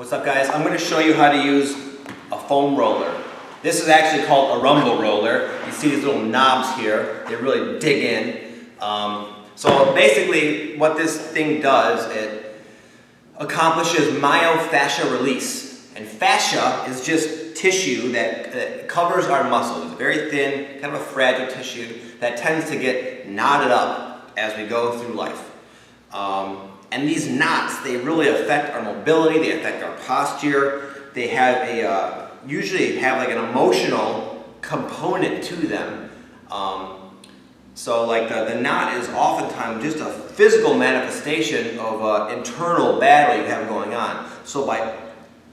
What's up, guys? I'm going to show you how to use a foam roller. This is actually called a rumble roller. You see these little knobs here. They really dig in. So basically what this thing does, it accomplishes myofascial release. And fascia is just tissue that covers our muscles. It's very thin, kind of a fragile tissue that tends to get knotted up as we go through life. And these knots, they really affect our mobility, they affect our posture. They have usually have like an emotional component to them. So like the knot is oftentimes just a physical manifestation of internal battle you have going on. So by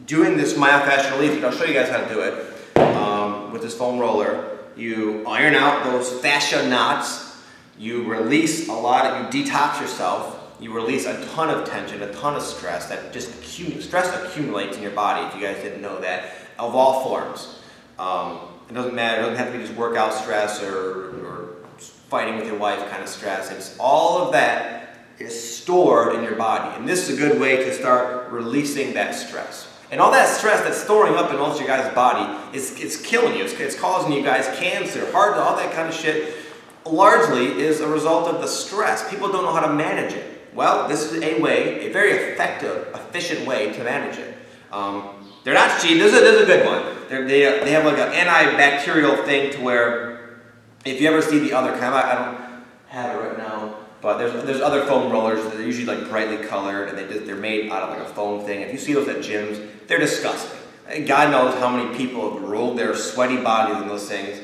doing this myofascial release, and I'll show you guys how to do it with this foam roller, you iron out those fascia knots, you release a lot, you detox yourself, you release a ton of tension, a ton of stress that just stress accumulates in your body, if you guys didn't know that, of all forms. It doesn't matter, it doesn't have to be just workout stress or fighting with your wife kind of stress. It's all of that is stored in your body. And this is a good way to start releasing that stress. And all that stress that's storing up in most of your guys' body, it's killing you. It's causing you guys cancer, heart, all that kind of shit. Largely is a result of the stress. People don't know how to manage it. Well, this is a very effective, efficient way to manage it. They're not cheap. This is a good one. They have like an antibacterial thing to where, if you ever see the other kind, I don't have it right now, but there's other foam rollers that are usually like brightly colored, and they're made out of like a foam thing. If you see those at gyms, they're disgusting. And God knows how many people have rolled their sweaty bodies in those things,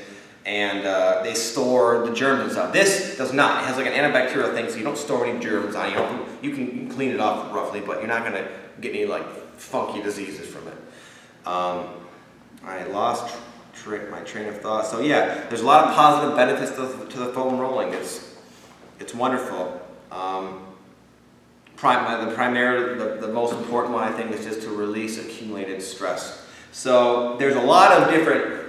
and they store the germs and stuff. This does not. It has like an antibacterial thing, so you don't store any germs on it. You can clean it off roughly, but you're not going to get any like funky diseases from it. I lost my train of thought. So yeah, there's a lot of positive benefits to the foam rolling. It's wonderful. The most important one, I think, is just to release accumulated stress. So there's a lot of different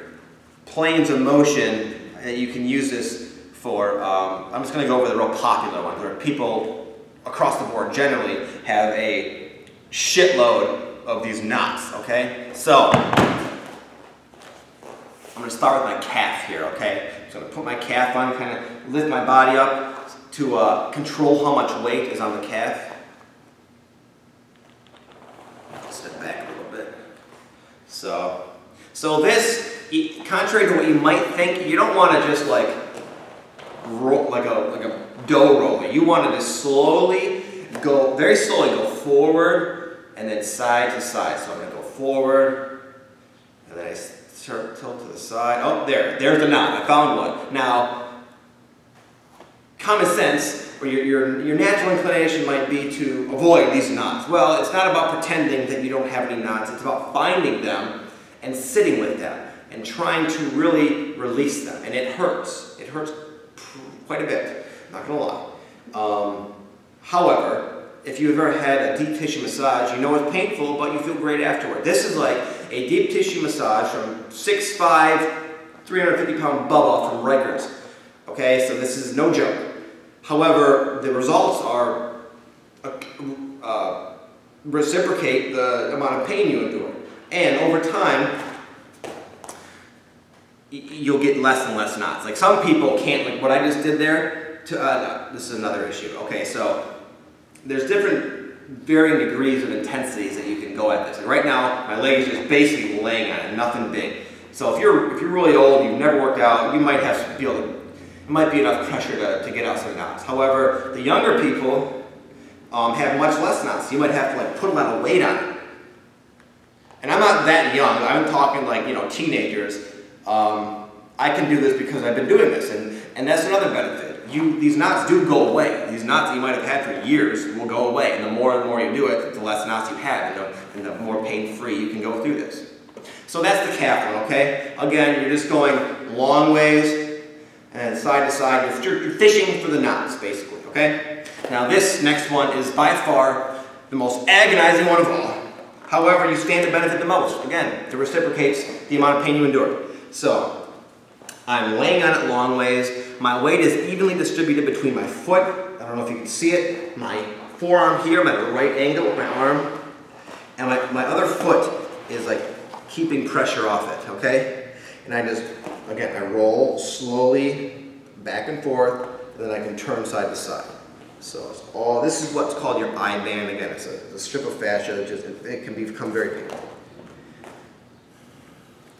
planes of motion that you can use this for. I'm just going to go over the real popular ones where people across the board generally have a shitload of these knots, okay? So I'm going to start with my calf here, okay? So I'm going to put my calf on, kind of lift my body up to control how much weight is on the calf. Step back a little bit. So this, contrary to what you might think, you don't want to just like roll like a dough roller. You want to just very slowly go forward and then side to side. So I'm going to go forward, and then I tilt to the side. Oh, there's the knot. I found one. Now, common sense, or your natural inclination might be to avoid these knots. Well, it's not about pretending that you don't have any knots. It's about finding them and sitting with them and trying to really release them. And it hurts. It hurts quite a bit, not going to lie. However, if you've ever had a deep tissue massage, you know it's painful, but you feel great afterward. This is like a deep tissue massage from 6'5", 350-pound Bubba from Rikers. Okay, so this is no joke. However, the results are reciprocate the amount of pain you endure. And over time, you'll get less and less knots. Like some people can't, like what I just did there, no, this is another issue. Okay, so there's different varying degrees of intensities that you can go at this. And right now, my leg is just basically laying on it, nothing big. So if you're really old, you've never worked out, you might have to feel it might be enough pressure to get out some knots. However, the younger people have much less knots. You might have to like put a lot of weight on it. And I'm not that young. I'm talking like, you know, teenagers. I can do this because I've been doing this, and that's another benefit. These knots do go away. These knots that you might have had for years will go away, and the more and more you do it, the less knots you have, and the more pain-free you can go through this. So that's the calf one, okay? Again, you're just going long ways and side to side. You're fishing for the knots, basically, okay? Now this next one is by far the most agonizing one of all. However, you stand to benefit the most. Again, it reciprocates the amount of pain you endure. So I'm laying on it long ways. My weight is evenly distributed between my foot, I don't know if you can see it, my forearm here, I'm at a right angle with my arm, and my other keeping pressure off it, okay? And I just, again, I roll slowly back and forth, and then I can turn side to side. So it's all, this is what's called your eye band. Again, it's a strip of fascia that just, it can become very painful.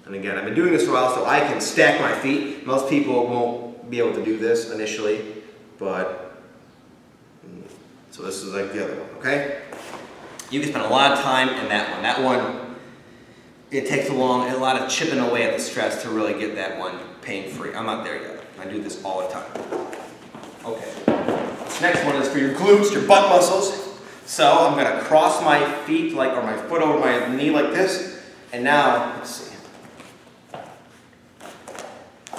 And again, I've been doing this for a while, so I can stack my feet. Most people won't be able to do this initially, but, so this is like the other one, okay? You can spend a lot of time in that one. That one, it takes a lot of chipping away at the stress to really get that one pain-free. I'm not there yet. I do this all the time. Okay. This next one is for your glutes, your butt muscles. So I'm going to cross my feet, or my foot over my knee like this. And now, let's see.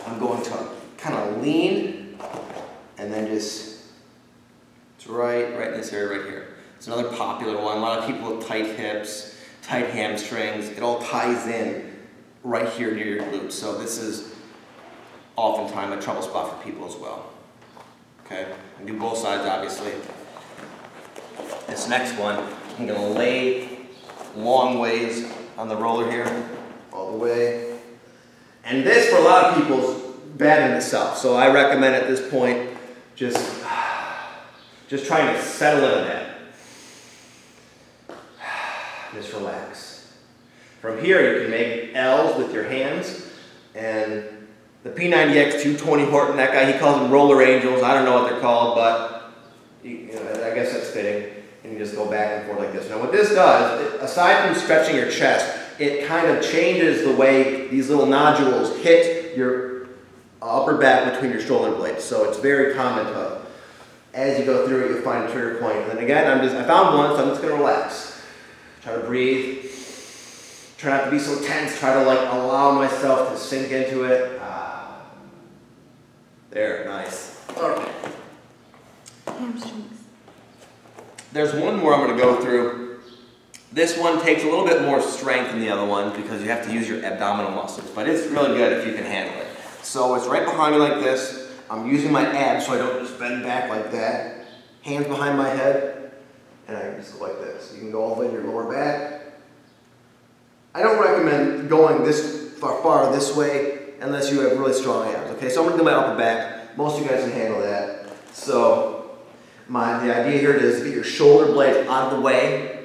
I'm going to kind of lean, and then just, it's right in this area right here. It's another popular one. A lot of people with tight hips, tight hamstrings. It all ties in right here near your glutes. So this is oftentimes a trouble spot for people as well. Okay, I do both sides obviously. This next one, I'm going to lay long ways on the roller here, all the way. And this, for a lot of people, is bad in itself. So I recommend at this point just trying to settle into that. Just relax. From here, you can make L's with your hands, and the P90X 220 Horton, that guy, he calls them roller angels. I don't know what they're called, but I guess that's fitting. And you just go back and forth like this. Now what this does, aside from stretching your chest, it kind of changes the way these little nodules hit your upper back between your shoulder blades. So it's very common to, as you go through it, you'll find a trigger point. And then again, I found one, so I'm just going to relax. Try to breathe. Try not to be so tense. Try to allow myself to sink into it. There, nice. Okay. Hamstrings. There's one more I'm going to go through. This one takes a little bit more strength than the other one because you have to use your abdominal muscles, but it's really good if you can handle it. So it's right behind me like this. I'm using my abs so I don't just bend back like that. Hands behind my head, and I just go like this. You can go all the way to your lower back. I don't recommend going this far this way unless you have really strong abs. Okay, so I'm going to do my upper back. Most of you guys can handle that. So the idea here is to get your shoulder blades out of the way.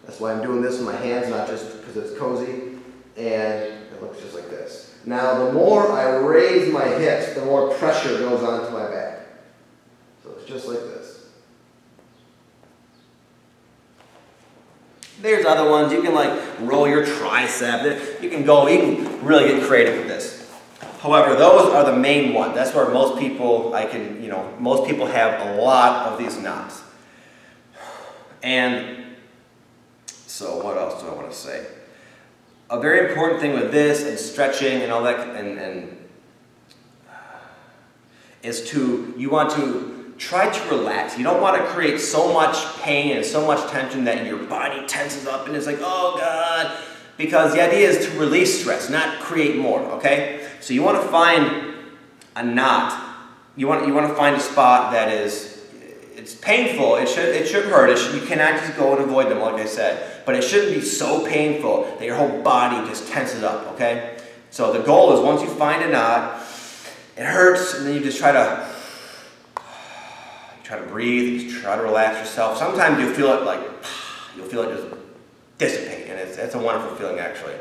That's why I'm doing this with my hands, not just because it's cozy. And it looks just like this. Now, the more I raise my hips, the more pressure goes onto my back. So it's just like this. There's other ones. You can roll your tricep. You can really get creative with this. However, those are the main ones. That's where most people, most people have a lot of these knots. And so what else do I want to say? A very important thing with this and stretching and all that is you want to try to relax. You don't want to create so much pain and so much tension that your body tenses up and it's like, oh God. Because the idea is to release stress, not create more, okay? So you want to find a knot. You want to find a spot that it's painful. It should hurt. You cannot just go and avoid them, like I said. But it shouldn't be so painful that your whole body just tenses up, okay? So the goal is once you find a knot, it hurts, and then you just try to breathe, just try to relax yourself. Sometimes you'll feel it just dissipate, and it's a wonderful feeling actually.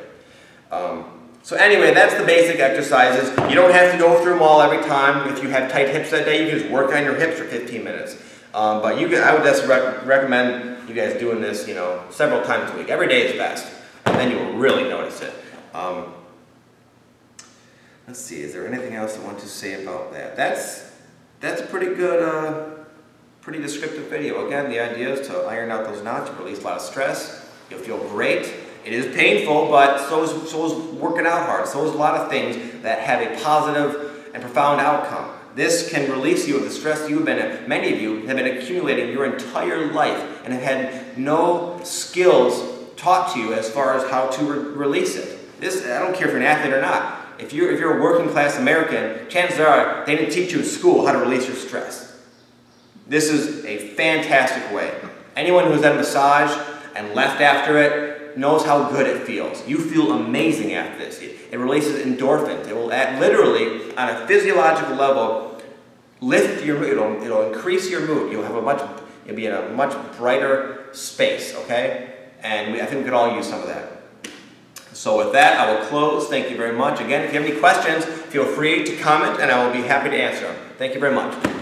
So anyway, that's the basic exercises. You don't have to go through them all every time. If you have tight hips that day, you can just work on your hips for 15 minutes. But I would just recommend you guys doing this, several times a week. Every day is best, and then you will really notice it. Let's see, is there anything else I want to say about that? That's a pretty good, pretty descriptive video. Again, the idea is to iron out those knots, release a lot of stress. You'll feel great. It is painful, but so is working out hard. So is a lot of things that have a positive and profound outcome. This can release you of the stress many of you have been accumulating your entire life and have had no skills taught to you as far as how to release it. I don't care if you're an athlete or not. If you're a working class American, chances are they didn't teach you in school how to release your stress. This is a fantastic way. Anyone who's had a massage and left after it, knows how good it feels. You feel amazing after this. It releases endorphins. It will literally, on a physiological level, lift your mood. It'll increase your mood. You'll be in a much brighter space, okay? And I think we could all use some of that. So with that, I will close. Thank you very much. Again, if you have any questions, feel free to comment and I will be happy to answer them. Thank you very much.